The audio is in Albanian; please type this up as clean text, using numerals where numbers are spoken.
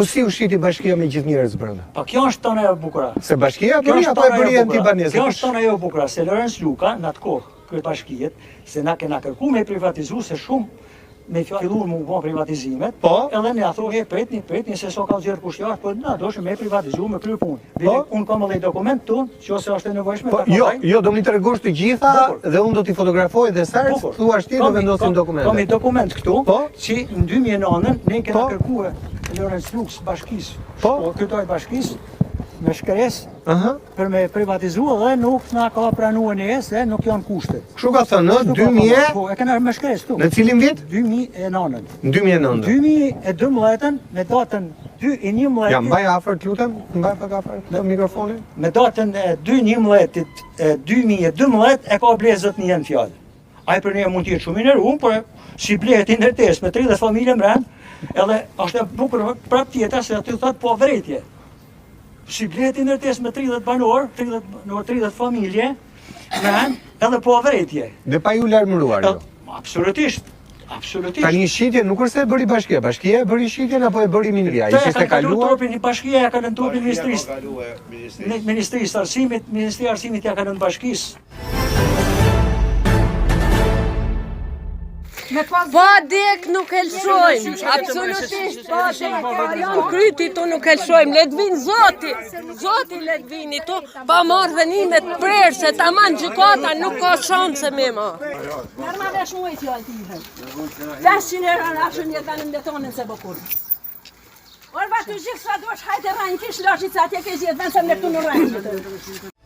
Po si u shiti bashkia me gjithë njerëz brenda? Po kjo është tona e bukura. Se bashkia bëri apo e bëri antibaneze? Kjo është tona e bukura, se Lorenz Luka në atë kohë këtë bashkiet, se na kena kërku me privatizu se shumë me filluar më bën privatizimet, edhe ne thohej pretni se so ka zgjer kush jashtë, po na doshim me privatizu me kryer punë. Un kam edhe dokument tu, nëse është e nevojshme ta kapoj. Jo, do më tregosh të gjitha dhe un do t'i fotografoj dhe sa thua ti do vendosim dokumente. Kam një dokument këtu, që në 2009 ne kena kërkuar Lorenz Lux bashkisë. Po këtoj bashkisë me shkres për me privatizu dhe nuk na ka pranuar ne se nuk janë kushte. Kështu ka thënë në 2000. Po e kena me shkres këtu. Në cilin vit? 2009. Në 2009. 2012 me datën 2/11. Ja mbaj afër lutem, mbaj pak afër në mikrofonin. Me datën 2/11 2012 e ka blezët një fjalë. Ai për ne mund të jetë shumë i nderuar, por si blehet i ndërtesë me 30 familje mbrën, edhe është e bukur prap tjetër se aty thot po vretje. Si blehet i ndërtesë me 30 banor, 30 familje, edhe po vretje. Dhe pa ju larmëruar jo? Absolutisht. Absolutisht. Tani shitje nuk është se e bëri bashkia, bashkia e bëri shitjen apo e bëri ministria? Ishte kaluar? Bashkia ja ka lënë trupin ministrisë. Ministrisë Arsimit, Ministria e Arsimit ja ka lënë bashkisë. Po dek nuk e lëshojmë, absolutisht po dek, janë kryti tu nuk e lëshojmë, le të vinë Zoti le të vini tu, pa marrë venimet prerë, se ta manë gjykata nuk ka shanse me ma. Nërma dhe shumë e fjallë t'i 500 euro në ashën jetë në mbetonin se bëkurë. Orba të gjithë sa dosh hajtë rajnë kish lashit sa atje ke zjetë vend se më në këtu në rajnë.